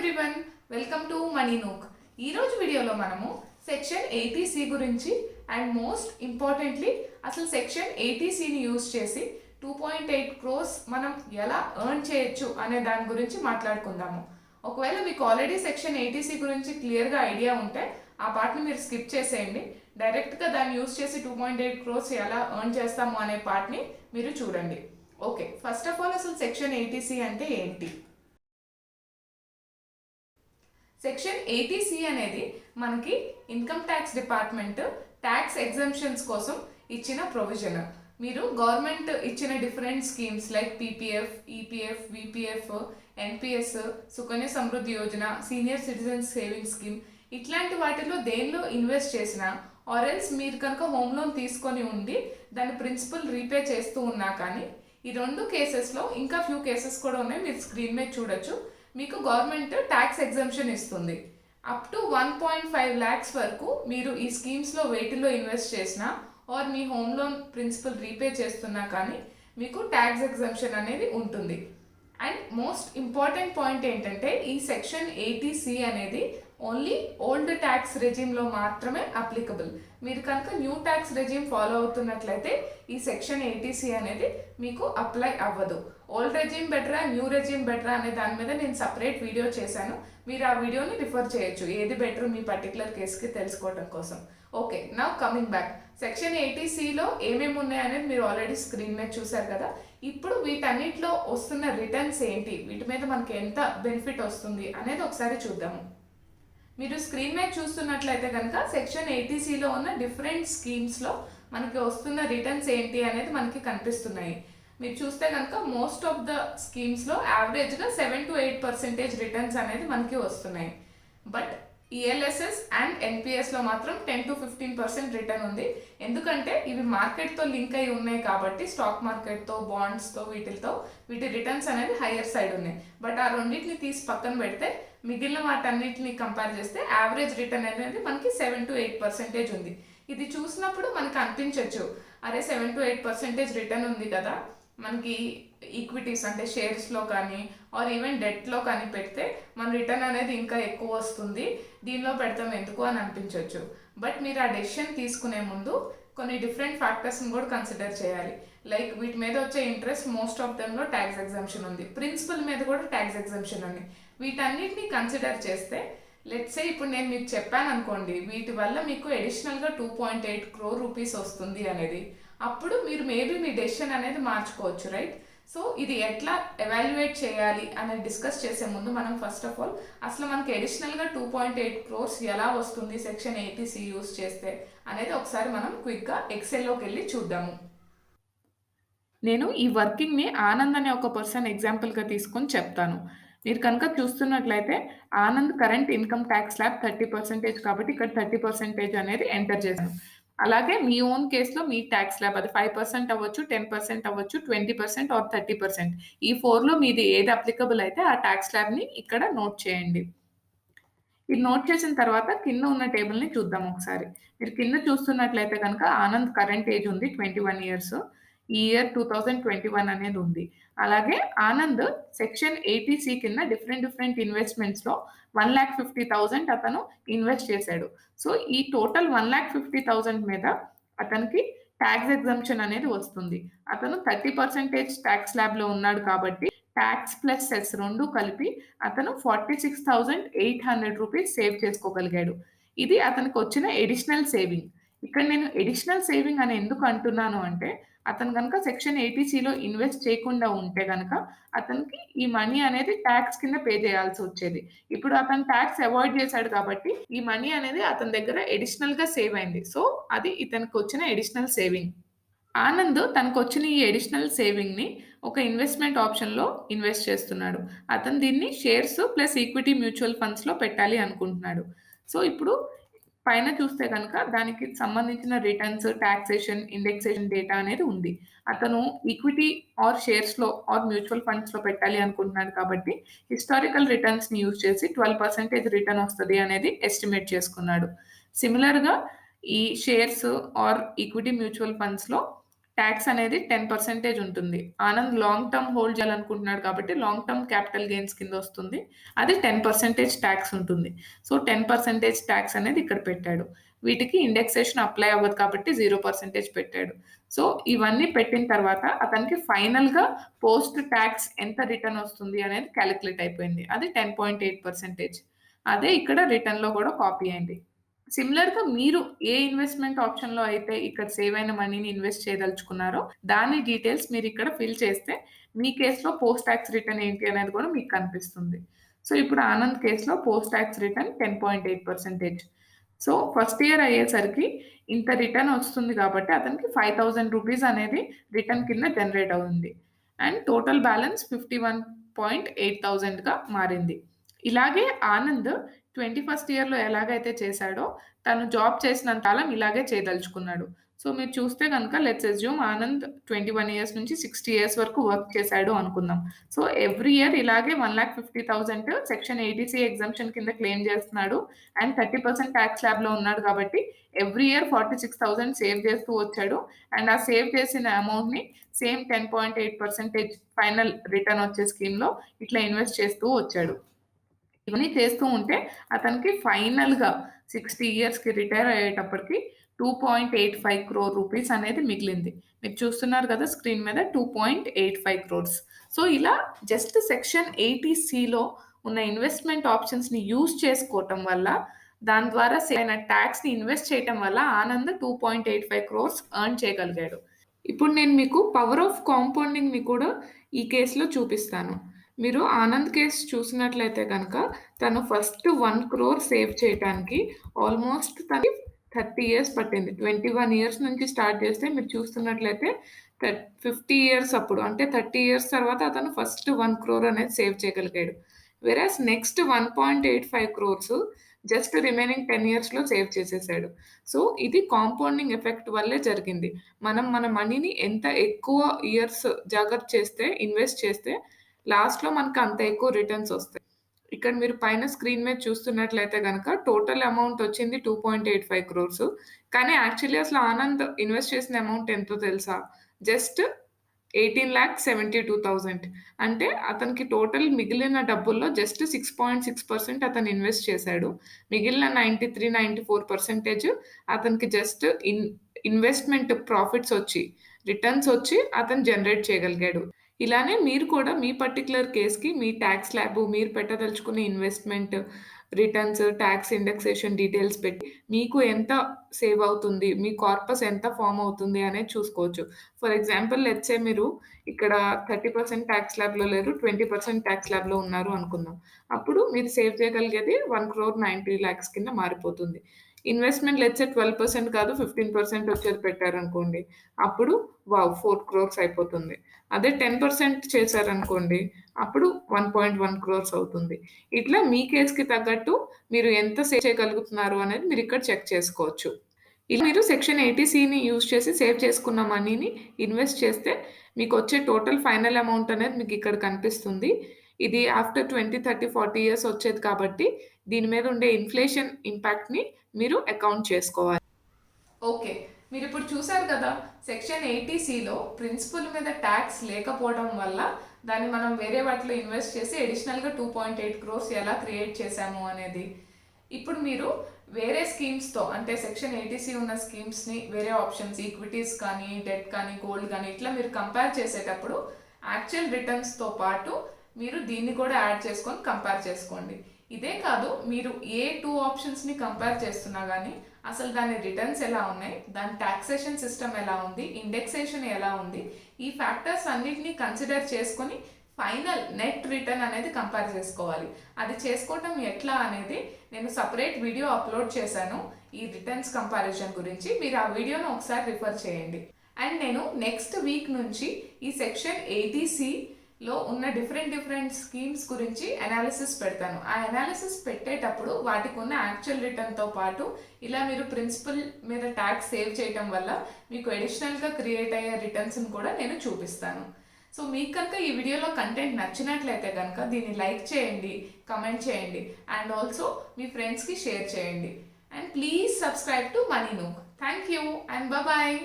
Everyone, welcome to money nook. ఈరోజు వీడియోలో మనము సెక్షన్ 80C గురించి అండ్ మోస్ట్ ఇంపార్టెంట్లీ అసలు సెక్షన్ 80Cని యూజ్ చేసి 2.8 క్రోర్స్ మనం ఎలా ఎర్న్ చేయొచ్చు అనే దాని గురించి మాట్లాడుకుందాము. ఒకవేళ మీకు ఆల్రెడీ సెక్షన్ 80C గురించి క్లియర్గా ఐడియా ఉంటే ఆ పార్ట్ని మీరు స్కిప్ చేసేయండి. డైరెక్ట్గా దాన్ని యూజ్ చేసి 2.8 క్రోర్స్ ఎలా ఎర్న్ చేస్తాము అనే పార్ట్ని మీరు చూడండి. ఓకే, ఫస్ట్ ఆఫ్ ఆల్ అసలు సెక్షన్ 80C అంటే ఏంటి? సెక్షన్ 80C అనేది మనకి income tax department tax exemptions కోసం ఇచ్చిన ప్రొవిజన్. మీరు గవర్నమెంట్ ఇచ్చిన different schemes like PPF, EPF, VPF, NPS, Sukanya Samriddhi Yojana, senior citizen saving scheme ఇట్లాంటి వాటిలో దేనిలో ఇన్వెస్ట్ చేసినా ఆర్ఎల్స్ మీరు కనుక హోమ్ లోన్ తీసుకొని ఉండి దాని ప్రిన్సిపల్ రీపే చేస్తూ ఉన్నా కానీ ఈ రెండు కేసెస్లో ఇంకా ఫ్యూ కేసెస్ కూడా ఉన్నాయి, మీరు స్క్రీన్ మీద చూడొచ్చు. మీకు గవర్నమెంట్ ట్యాక్స్ ఎగ్జంప్షన్ ఇస్తుంది. అప్ టు 1.5 lakhs వరకు మీరు ఈ స్కీమ్స్లో వేటిలో ఇన్వెస్ట్ చేసినా ఆర్ మీ హోమ్ లోన్ ప్రిన్సిపల్ రీపే చేస్తున్నా కానీ మీకు ట్యాక్స్ ఎగ్జంప్షన్ అనేది ఉంటుంది. అండ్ మోస్ట్ ఇంపార్టెంట్ పాయింట్ ఏంటంటే ఈ సెక్షన్ 80C అనేది ఓన్లీ ఓల్డ్ ట్యాక్స్ రెజీమ్లో మాత్రమే అప్లికబుల్. మీరు కనుక న్యూ ట్యాక్స్ రెజీమ్ ఫాలో అవుతున్నట్లయితే ఈ సెక్షన్ 80C అనేది మీకు అప్లై అవ్వదు. ఓల్డ్ రెజీమ్ బెటరా, న్యూ రెజీమ్ బెటరా అనే దాని మీద నేను సపరేట్ వీడియో చేశాను, మీరు ఆ వీడియోని రిఫర్ చేయొచ్చు ఏది బెటర్ మీ పర్టికులర్ కేసుకి తెలుసుకోవడం కోసం. Okay, now coming back, section 80Cలో ఏమేమి ఉన్నాయనేది మీరు ఆల్రెడీ స్క్రీన్ మీద చూసారు కదా. ఇప్పుడు వీటన్నిటిలో వస్తున్న రిటర్న్స్ ఏంటి, వీటి మీద మనకి ఎంత బెనిఫిట్ వస్తుంది అనేది ఒకసారి చూద్దాము. మీరు స్క్రీన్ మీద చూస్తున్నట్లయితే కనుక సెక్షన్ 80Cలో ఉన్న డిఫరెంట్ స్కీమ్స్లో మనకి వస్తున్న రిటర్న్స్ ఏంటి అనేది మనకి కనిపిస్తున్నాయి. మీరు చూస్తే కనుక మోస్ట్ ఆఫ్ ద స్కీమ్స్లో యావరేజ్గా 7 to 8% రిటర్న్స్ అనేది మనకి వస్తున్నాయి. బట్ ఈఎల్ఎస్ఎస్ అండ్ ఎన్పిఎస్లో మాత్రం 10 to 15% రిటర్న్ ఉంది. ఎందుకంటే ఇవి మార్కెట్తో లింక్ అయి ఉన్నాయి కాబట్టి స్టాక్ మార్కెట్తో, బాండ్స్తో, వీటి రిటర్న్స్ అనేది హయ్యర్ సైడ్ ఉన్నాయి. బట్ ఆ రెండింటిని తీసి పక్కన పెడితే మిగిలిన వాటన్నిటిని కంపేర్ చేస్తే యావరేజ్ రిటర్న్ అనేది మనకి 7 to 8% ఉంది. ఇది చూసినప్పుడు మనకి అనిపించవచ్చు, అరే 7 to 8% రిటర్న్ ఉంది కదా, మనకి ఈక్విటీస్ అంటే షేర్స్లో కానీ ఆర్ ఈవెన్ డెట్లో కానీ పెడితే మన రిటర్న్ అనేది ఇంకా ఎక్కువ వస్తుంది, దీనిలో పెడతాం ఎందుకు అని అనిపించవచ్చు. బట్ మీరు ఆ డెసిషన్ తీసుకునే ముందు కొన్ని డిఫరెంట్ ఫ్యాక్టర్స్ని కూడా కన్సిడర్ చేయాలి. లైక్ వీటి మీద వచ్చే ఇంట్రెస్ట్ మోస్ట్ ఆఫ్ దెమ్లో ట్యాక్స్ ఎగ్జంప్షన్ ఉంది, ప్రిన్సిపల్ మీద కూడా ట్యాక్స్ ఎగ్జంప్షన్ ఉంది. వీటన్నిటిని కన్సిడర్ చేస్తే లెట్స్ సే ఇప్పుడు నేను మీకు చెప్పాను అనుకోండి, వీటి వల్ల మీకు అడిషనల్గా 2.8 crore రూపీస్ వస్తుంది అనేది, అప్పుడు మీరు మేబీ మీ డెసిషన్ అనేది మార్చుకోవచ్చు, రైట్? సో ఇది ఎట్లా ఎవాల్యుయేట్ చేయాలి అనేది డిస్కస్ చేసే ముందు మనం ఫస్ట్ ఆఫ్ ఆల్ అసలు మనకి అడిషనల్గా 2.8 crores ఎలా వస్తుంది సెక్షన్ 80C యూస్ చేస్తే అనేది ఒకసారి మనం క్విక్గా ఎక్సెల్లోకి వెళ్ళి చూద్దాము. నేను ఈ వర్కింగ్ని ఆనంద్ అనే ఒక పర్సన్ ఎగ్జాంపుల్గా తీసుకొని చెప్తాను. మీరు కనుక చూస్తున్నట్లయితే Anand current income tax slab 30% కాబట్టి ఇక్కడ 30% అనేది ఎంటర్ చేశాను. అలాగే మీ ఓన్ కేసులో మీ ట్యాక్స్ స్లాబ్ అది 5% అవ్వచ్చు, 10% అవ్వచ్చు, 20% ఆర్ 30%. ఈ 4లో మీది ఏది అప్లికబుల్ అయితే ఆ ట్యాక్స్ స్లాబ్ని ఇక్కడ నోట్ చేయండి. ఇది నోట్ చేసిన తర్వాత కింద ఉన్న టేబుల్ని చూద్దాం ఒకసారి. మీరు కింద చూస్తున్నట్లయితే కనుక ఆనంద్ కరెంట్ ఏజ్ ఉంది 21 years, ఈ ఇయర్ 2021 అనేది ఉంది. అలాగే ఆనంద్ సెక్షన్ 80C కింద డిఫరెంట్ ఇన్వెస్ట్మెంట్స్లో 1,50,000 అతను ఇన్వెస్ట్ చేశాడు. సో ఈ టోటల్ 1,50,000 మీద అతనికి ట్యాక్స్ ఎగ్జంప్షన్ అనేది వస్తుంది. అతను 30% ట్యాక్స్ స్లాబ్లో ఉన్నాడు కాబట్టి ట్యాక్స్ ప్లస్ సెస్ రెండు కలిపి అతను 46,800 రూపీస్ సేవ్ చేసుకోగలిగాడు. ఇది అతనికి వచ్చిన ఎడిషనల్ సేవింగ్. ఇక్కడ నేను ఎడిషనల్ సేవింగ్ అని ఎందుకు అంటున్నాను అంటే అతను కనుక సెక్షన్ 80Cలో ఇన్వెస్ట్ చేయకుండా ఉంటే కనుక అతనికి ఈ మనీ అనేది ట్యాక్స్ కింద పే చేయాల్సి వచ్చేది. ఇప్పుడు అతను ట్యాక్స్ అవాయిడ్ చేశాడు కాబట్టి ఈ మనీ అనేది అతని దగ్గర ఎడిషనల్గా సేవ్ అయింది. సో అది ఇతనికి వచ్చిన ఎడిషనల్ సేవింగ్. ఆనంద్ తనకొచ్చిన ఈ అడిషనల్ సేవింగ్‌ని ఒక ఇన్వెస్ట్‌మెంట్ ఆప్షన్‌లో ఇన్వెస్ట్ చేస్తున్నాడు. అతను దీన్ని షేర్స్ ప్లస్ ఈక్విటీ మ్యూచువల్ ఫండ్స్‌లో పెట్టాలి అనుకుంటున్నాడు. సో, ఇప్పుడు పైన చూస్తే గనక దానికి సంబంధించిన రిటర్న్స్, టాక్సేషన్, ఇండెక్సేషన్ డేటా అనేది ఉంది. అతను ఈక్విటీ ఆర్ షేర్స్‌లో ఆర్ మ్యూచువల్ ఫండ్స్‌లో పెట్టాలి అనుకుంటున్నాడు కాబట్టి హిస్టారికల్ రిటర్న్స్‌ని యూజ్ చేసి 12% రిటర్న్ వస్తది అనేది ఎస్టిమేట్ చేసుకున్నాడు. సిమిలర్‌గా ఈ షేర్స్ ఆర్ ఈక్విటీ మ్యూచువల్ ఫండ్స్‌లో ట్యాక్స్ అనేది 10% ఉంటుంది. ఆనంద్ లాంగ్ టర్మ్ హోల్డ్ చేయాలనుకుంటున్నాడు కాబట్టి లాంగ్ టర్మ్ క్యాపిటల్ గెయిన్స్ కింద వస్తుంది. అది 10% ట్యాక్స్ ఉంటుంది. సో 10% ట్యాక్స్ అనేది ఇక్కడ పెట్టాడు. వీటికి ఇండెక్సేషన్ అప్లై అవ్వదు కాబట్టి 0% పెట్టాడు. సో ఇవన్నీ పెట్టిన తర్వాత అతనికి ఫైనల్గా పోస్ట్ ట్యాక్స్ ఎంత రిటర్న్ వస్తుంది అనేది క్యాలిక్యులేట్ అయిపోయింది. అది 10.8%. అదే ఇక్కడ రిటర్న్లో కూడా కాపీ అయింది. సిమిలర్‌గా మీరు ఏ ఇన్వెస్ట్‌మెంట్ ఆప్షన్‌లో అయితే ఇక్కడ సేవ్ అయిన మనీని ఇన్వెస్ట్ చేయదలుచుకున్నారో, దాని డీటెయిల్స్ మీరిక్కడ ఫిల్ చేస్తే, మీ కేస్‌లో పోస్ట్ టాక్స్ రిటర్న్ ఏంటి అనేది కూడా మీకు కనిపిస్తుంది. సో, ఇప్పుడు ఆనంద్ కేస్‌లో post tax return 10.8%. So, first year అయ్యేసరికి ఇంత రిటర్న్ వస్తుంది కాబట్టి అతనికి రూ. 5,000 అనేది రిటర్న్ కింద జనరేట్ అవుతుంది. అండ్ టోటల్ బ్యాలెన్స్ 51.8,000గా మారింది. ఇలాగే ఆనంద్ 21st ఇయర్‌లో ఎలాగైతే చేశాడో, తను జాబ్ చేసినంత కాలం ఇలాగే చేయదలుచుకున్నాడు. సో, మీరు చూస్తే గనక లెట్స్ అస్యూమ్ ఆనంద్ 21 ఇయర్స్ నుంచి 60 ఇయర్స్ వరకు వర్క్ చేశాడు అనుకుందాం. సో, ఎవ్రీ ఇయర్ ఇలాగే 1,50,000 సెక్షన్ 80సి ఎగ్జంప్షన్ కింద క్లెయిమ్ చేస్తున్నాడు. అండ్ 30% టాక్స్ స్లాబ్‌లో ఉన్నాడు కాబట్టి ఎవ్రీ ఇయర్ 46,000 సేవ్ చేస్తూ వచ్చాడు. అండ్ ఆ సేవ్ చేసిన అమౌంట్‌ని సేమ్ 10.8% ఫైనల్ రిటర్న్ వచ్చే స్కీమ్‌లో ఇట్లా ఇన్వెస్ట్ చేస్తూ వచ్చాడు. ఇవన్నీ చేస్తూ ఉంటే అతనికి ఫైనల్‌గా 60 ఇయర్స్‌కి రిటైర్ అయ్యేటప్పటికి 2.85 క్రోర్ రూపీస్ అనేది మిగిలింది. మీరు చూస్తున్నారు కదా స్క్రీన్ మీద 2.85 క్రోర్స్. సో, ఇలా జస్ట్ సెక్షన్ 80సిలో ఉన్న ఇన్వెస్ట్‌మెంట్ ఆప్షన్స్‌ని యూజ్ చేసుకోవటం వల్ల, దాని ద్వారా సేవ్ అయిన ట్యాక్స్‌ని ఇన్వెస్ట్ చేయటం వల్ల ఆనంద్ 2.85 క్రోర్స్ ఎర్న్ చేయగలిగాడు. ఇప్పుడు నేను మీకు పవర్ ఆఫ్ కాంపౌండింగ్‌ని కూడా ఈ కేస్‌లో చూపిస్తాను. మీరు ఆనంద్ కేస్ చూసినట్లయితే గనక తను ఫస్ట్ 1 క్రోర్ సేవ్ చేయటానికి ఆల్మోస్ట్ తనకి 30 ఇయర్స్ పట్టింది. 21 ఇయర్స్ నుంచి స్టార్ట్ చేస్తే మీరు చూస్తున్నట్లయితే 50 ఇయర్స్ అప్పుడు అంటే 30 ఇయర్స్ తర్వాత అతను ఫస్ట్ 1 క్రోర్ అనేది సేవ్ చేయగలిగాడు. వెరాస్ నెక్స్ట్ 1.85 క్రోర్స్ జస్ట్ రిమైనింగ్ 10 ఇయర్స్‌లో సేవ్ చేసేసాడు. సో, ఇది కాంపౌండింగ్ ఎఫెక్ట్ వల్లే జరిగింది. మనం మన మనీని ఎంత ఎక్కువ ఇయర్స్ జాగ్రత్త చేస్తే, ఇన్వెస్ట్ చేస్తే లాస్ట్‌లో మనకు అంత ఎక్కువ రిటర్న్స్ వస్తాయి. ఇక్కడ మీరు పైన స్క్రీన్ మీద చూస్తున్నట్లయితే గనక టోటల్ అమౌంట్ వచ్చింది 2.85 క్రోర్స్. కానీ యాక్చువల్లీ అసలు ఆనంద్ ఇన్వెస్ట్ చేసిన అమౌంట్ ఎంతో తెలుసా? జస్ట్ 18,72,000. అంటే అతనికి టోటల్ మిగిలిన డబ్బుల్లో జస్ట్ 6.6% అతను ఇన్వెస్ట్ చేశాడు. మిగిలిన 93, 94% అతనికి జస్ట్ ఇన్వెస్ట్‌మెంట్ ప్రాఫిట్స్ వచ్చి, రిటర్న్స్ వచ్చి అతను జనరేట్ చేయగలిగాడు. ఇలానే మీరు కూడా మీ పర్టిక్యులర్ కేస్‌కి మీ టాక్స్ స్లాబ్, మీరు పెట్టదలుచుకునే investment, returns, tax indexation details పెట్టి మీకు ఎంత సేవ్ అవుతుంది, మీ కార్పస్ ఎంత ఫార్మ్ అవుతుంది అనేది చూసుకోవచ్చు. ఫర్ ఎగ్జాంపుల్ లెట్స్ సే మీరు ఇక్కడ 30% టాక్స్ స్లాబ్‌లో లేరు, 20% టాక్స్ స్లాబ్‌లో ఉన్నారు అనుకుందాం. అప్పుడు మీరు సేవ్ చేయగలిగేది 1,90,00,000 కింద మారిపోతుంది. ఇన్వెస్ట్‌మెంట్ లెట్స్ సే 12% కాదు 15% వచ్చేది పెట్టారనుకోండి. అప్పుడు వావ్! 4 క్రోర్స్ అయిపోతుంది. అదే 10% చేశారనుకోండి, అప్పుడు 1.1 క్రోర్స్ అవుతుంది. ఇట్లా మీ కేస్‌కి తగ్గట్టు మీరు ఎంత సేవ్ చేయగలుగుతున్నారు అనేది మీరిక్కడ చెక్ చేసుకోవచ్చు. ఇలా మీరు సెక్షన్ 80సిని యూజ్ చేసి సేవ్ చేసుకున్న మనీని ఇన్వెస్ట్ చేస్తే మీకొచ్చే టోటల్ ఫైనల్ అమౌంట్ అనేది మీకిక్కడ కనిపిస్తుంది. ఇది ఆఫ్టర్ 20, 30, 40 ఇయర్స్ వచ్చేది కాబట్టి దీని మీద ఉండే ఇన్‌ఫ్లేషన్ ఇంపాక్ట్‌ని మీరు అకౌంట్ చేసుకోవాలి. ఓకే. మీరిప్పుడు చూసారు కదా సెక్షన్ 80సిలో ప్రిన్సిపల్ మీద ట్యాక్స్ లేకపోవడం వల్ల దాన్ని మనం వేరే వాటిలో ఇన్వెస్ట్ చేసి అడిషనల్గా 2.8 క్రోర్స్ ఎలా క్రియేట్ చేశాము అనేది. ఇప్పుడు మీరు వేరే స్కీమ్స్తో అంటే సెక్షన్ 80సి ఉన్న స్కీమ్స్ని వేరే ఆప్షన్స్ ఈక్విటీస్ కానీ డెట్ కానీ గోల్డ్ కానీ ఇట్లా మీరు కంపేర్ చేసేటప్పుడు యాక్చువల్ రిటర్న్స్తో పాటు మీరు దీన్ని కూడా యాడ్ చేసుకొని కంపేర్ చేసుకోండి. ఇదే కాదు మీరు ఏ 2 ఆప్షన్స్ని కంపేర్ చేస్తున్నా కానీ అసలు దాని రిటర్న్స్ ఎలా ఉన్నాయి, దాని టాక్సేషన్ సిస్టమ్ ఎలా ఉంది, ఇండెక్సేషన్ ఎలా ఉంది, ఈ ఫ్యాక్టర్స్ అన్నిటినీ కన్సిడర్ చేసుకొని ఫైనల్ నెట్ రిటర్న్ అనేది కంపేర్ చేసుకోవాలి. అది చేసుకోవటం ఎట్లా అనేది నేను సపరేట్ వీడియో అప్లోడ్ చేశాను ఈ రిటర్న్స్ కంపారిజన్ గురించి. మీరు ఆ వీడియోను ఒకసారి రిఫర్ చేయండి. అండ్ నేను నెక్స్ట్ వీక్ నుంచి ఈ సెక్షన్ 80సిలో ఉన్న డిఫరెంట్ స్కీమ్స్ గురించి అనాలిసిస్ పెడతాను. ఆ అనాలిసిస్ పెట్టేటప్పుడు వాటికి ఉన్న యాక్చువల్ రిటర్న్తో పాటు ఇలా మీరు ప్రిన్సిపల్ మీద ట్యాక్స్ సేవ్ చేయటం వల్ల మీకు అడిషనల్గా క్రియేట్ అయ్యే రిటర్న్స్ని కూడా నేను చూపిస్తాను. సో మీకు కనుక ఈ వీడియోలో కంటెంట్ నచ్చినట్లయితే కనుక దీన్ని లైక్ చేయండి, కమెంట్ చేయండి అండ్ ఆల్సో మీ ఫ్రెండ్స్కి షేర్ చేయండి. And please subscribe to Money Nook. Thank you and bye.